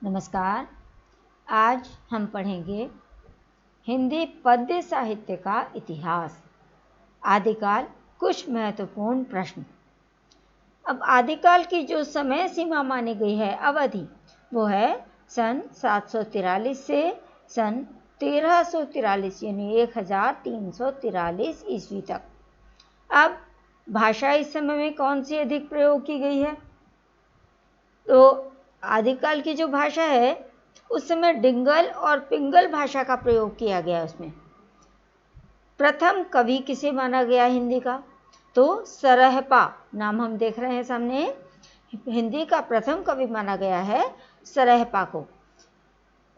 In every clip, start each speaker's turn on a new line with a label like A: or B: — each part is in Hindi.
A: नमस्कार। आज हम पढ़ेंगे हिंदी पद्य साहित्य का इतिहास। आदिकाल, कुछ महत्वपूर्ण प्रश्न। अब आदिकाल की जो समय सीमा मानी गई है अवधि, वो है सन 743 से सन 1343 यानी 1343 ईस्वी तक। अब भाषा इस समय में कौन सी अधिक प्रयोग की गई है? तो आदिकाल की जो भाषा है उस समय डिंगल और पिंगल भाषा का प्रयोग किया गया। उसमें प्रथम कवि किसे माना गया हिंदी का? तो सरहपा नाम हम देख रहे हैं सामने। हिंदी का प्रथम कवि माना गया है सरहपा को।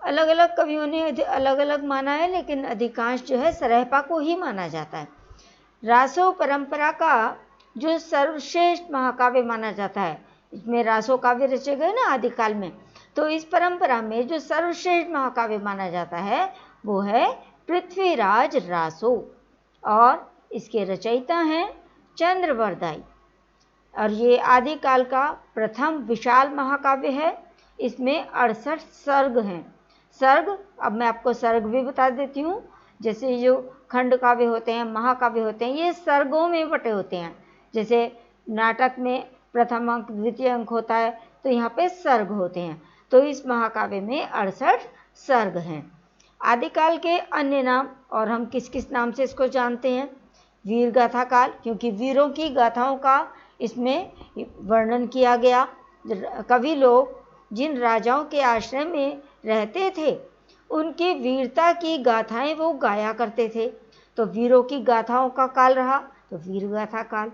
A: अलग अलग कवियों ने अलग अलग माना है, लेकिन अधिकांश जो है सरहपा को ही माना जाता है। रासो परंपरा का जो सर्वश्रेष्ठ महाकाव्य माना जाता है, इसमें रासो काव्य रचे गए ना आदिकाल में, तो इस परंपरा में जो सर्वश्रेष्ठ महाकाव्य माना जाता है वो है पृथ्वीराज रासो, और इसके रचयिता हैं चंद्रवरदाई। और ये आदिकाल का प्रथम विशाल महाकाव्य है। इसमें 68 सर्ग हैं। सर्ग, अब मैं आपको सर्ग भी बता देती हूँ। जैसे जो खंड काव्य होते हैं, महाकाव्य होते हैं, ये सर्गों में बटे होते हैं। जैसे नाटक में प्रथम अंक द्वितीय अंक होता है, तो यहाँ पे सर्ग होते हैं। तो इस महाकाव्य में 68 सर्ग हैं। आदिकाल के अन्य नाम, और हम किस किस नाम से इसको जानते हैं? वीर गाथा काल, क्योंकि वीरों की गाथाओं का इसमें वर्णन किया गया। कवि लोग जिन राजाओं के आश्रय में रहते थे उनकी वीरता की गाथाएं वो गाया करते थे, तो वीरों की गाथाओं का काल रहा, तो वीर गाथा काल।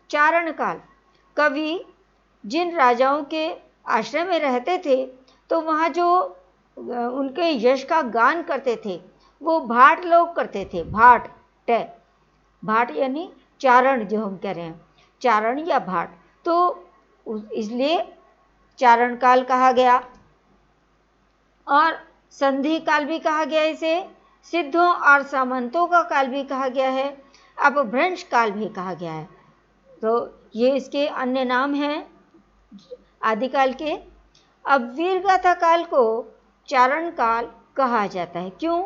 A: चारण काल, कवि जिन राजाओं के आश्रय में रहते थे तो वहाँ जो उनके यश का गान करते थे वो भाट लोग करते थे। भाट यानी चारण, जो हम कह रहे हैं चारण या भाट, तो इसलिए चारण काल कहा गया। और संधि काल भी कहा गया इसे। सिद्धों और सामंतों का काल भी कहा गया है। अपभ्रंश काल भी कहा गया है। तो ये इसके अन्य नाम हैं आदिकाल के। अब वीरगाथा काल को चारण काल कहा जाता है। क्यों?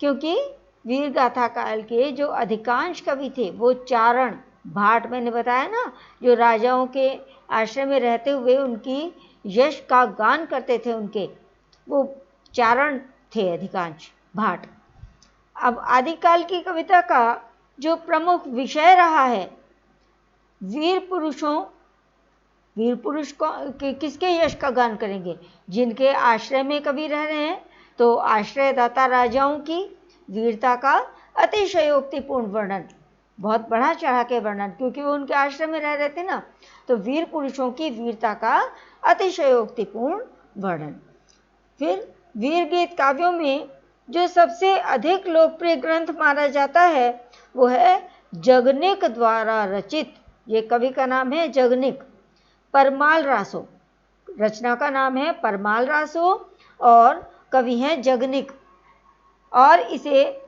A: क्योंकि वीरगाथा काल के जो अधिकांश कवि थे वो चारण, भाट मैंने बताया ना, जो राजाओं के आश्रय में रहते हुए उनकी यश का गान करते थे, उनके वो चारण थे अधिकांश, भाट। अब आदिकाल की कविता का जो प्रमुख विषय रहा है, वीर पुरुष को किसके यश का गान करेंगे? जिनके आश्रय में कवि रह रहे हैं, तो आश्रयदाता राजाओं की वीरता का अतिशयोक्तिपूर्ण वर्णन, बहुत बढ़ा चढ़ा के वर्णन, क्योंकि वो उनके आश्रय में रह रहे थे ना, तो वीर पुरुषों की वीरता का अतिशयोक्तिपूर्ण वर्णन। फिर वीर गीत काव्यों में जो सबसे अधिक लोकप्रिय ग्रंथ माना जाता है वो है जगनिक द्वारा रचित, ये कवि का नाम है जगनिक, परमाल रासो। रचना का नाम है परमाल रासो और कवि हैं जगनिक। और इसे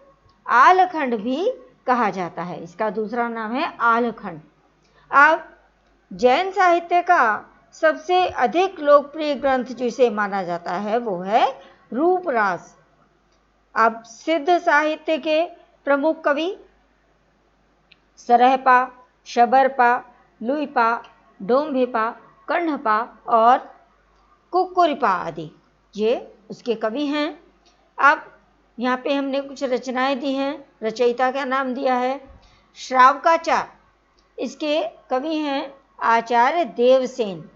A: आलखंड भी कहा जाता है, इसका दूसरा नाम है आलखंड। अब जैन साहित्य का सबसे अधिक लोकप्रिय ग्रंथ जिसे माना जाता है वो है रूपरास। अब सिद्ध साहित्य के प्रमुख कवि सरहपा, शबरपा, लुइपा, डोम्भिपा, कण्हपा और कुक्कुरिपा आदि, ये उसके कवि हैं। अब यहाँ पे हमने कुछ रचनाएं दी हैं। रचयिता का नाम दिया है श्रावकाचार, इसके कवि हैं आचार्य देवसेन।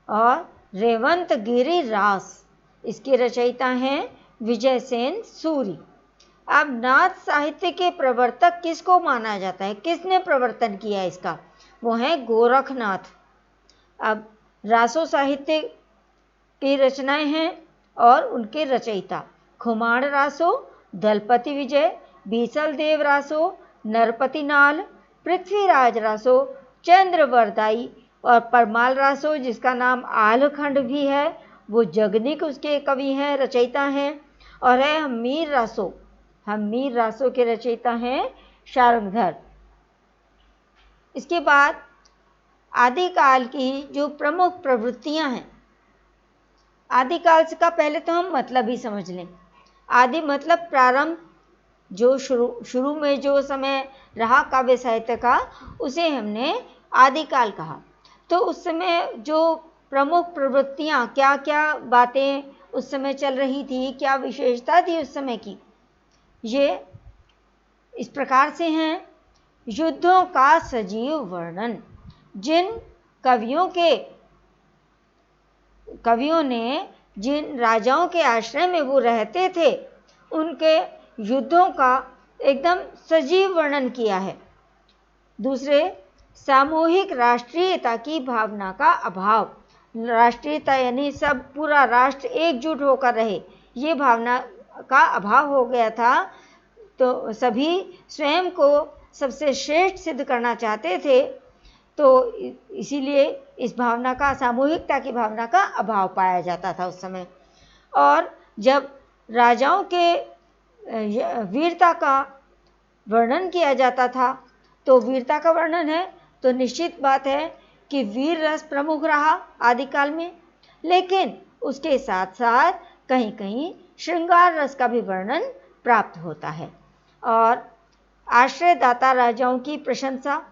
A: और रेवंत गिरि रास, इसके रचयिता हैं विजय सेन सूरी। अब नाथ साहित्य के प्रवर्तक किसको माना जाता है? किसने प्रवर्तन किया इसका? वो है गोरखनाथ। अब रासो साहित्य की रचनाएं हैं और उनके रचयिता खुमाण रासो, दलपति विजय, बीसल देव रासो, नरपति नाल, पृथ्वीराज रासो, चंद्रवरदाई और परमाल रासो, जिसका नाम आलखंड भी है, वो जगनिक उसके कवि हैं, रचयिता हैं। और है हम्मीर रासो, हम्मीर रासो के रचयिता हैं शार्ंगधर। इसके बाद आदिकाल की जो प्रमुख प्रवृत्तियां हैं आदिकाल का पहले तो हम मतलब ही समझ लें। आदि मतलब प्रारंभ, जो शुरू में जो समय रहा काव्य साहित्य का, उसे हमने आदिकाल कहा। तो उस समय जो प्रमुख प्रवृत्तियां, क्या क्या बातें उस समय चल रही थी, क्या विशेषता थी उस समय की, ये इस प्रकार से हैं। युद्धों का सजीव वर्णन, जिन कवियों ने जिन राजाओं के आश्रय में वो रहते थे, उनके युद्धों का एकदम सजीव वर्णन किया है। दूसरे, सामूहिक राष्ट्रीयता की भावना का अभाव। राष्ट्रीयता यानी सब पूरा राष्ट्र एकजुट होकर रहे, ये भावना का अभाव हो गया था। तो सभी स्वयं को सबसे श्रेष्ठ सिद्ध करना चाहते थे, तो इसीलिए इस भावना का, सामूहिकता की भावना का अभाव पाया जाता था उस समय। और जब राजाओं के वीरता का वर्णन किया जाता था, तो वीरता का वर्णन है तो निश्चित बात है कि वीर रस प्रमुख रहा आदिकाल में, लेकिन उसके साथ साथ कहीं कहीं श्रृंगार रस का भी वर्णन प्राप्त होता है। और आश्रयदाता राजाओं की प्रशंसा,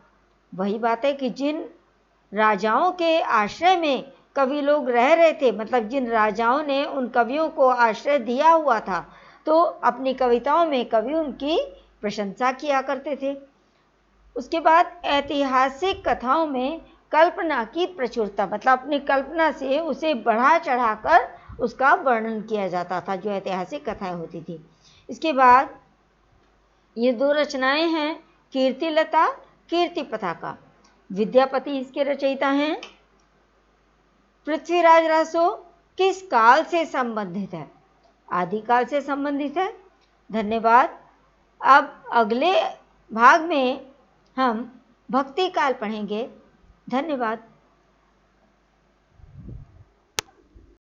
A: वही बात है कि जिन राजाओं के आश्रय में कवि लोग रह रहे थे, मतलब जिन राजाओं ने उन कवियों को आश्रय दिया हुआ था, तो अपनी कविताओं में कवि उनकी प्रशंसा किया करते थे। उसके बाद ऐतिहासिक कथाओं में कल्पना की प्रचुरता, मतलब अपनी कल्पना से उसे बढ़ा चढ़ाकर उसका वर्णन किया जाता था, जो ऐतिहासिक कथाएं होती थी। इसके बाद ये दो रचनाएं हैं, कीर्तिलता, कीर्ति पताका। विद्यापति इसके रचयिता हैं। पृथ्वीराज रासो किस काल से संबंधित है? आदिकाल से संबंधित है। धन्यवाद। अब अगले भाग में हम भक्ति काल पढ़ेंगे। धन्यवाद।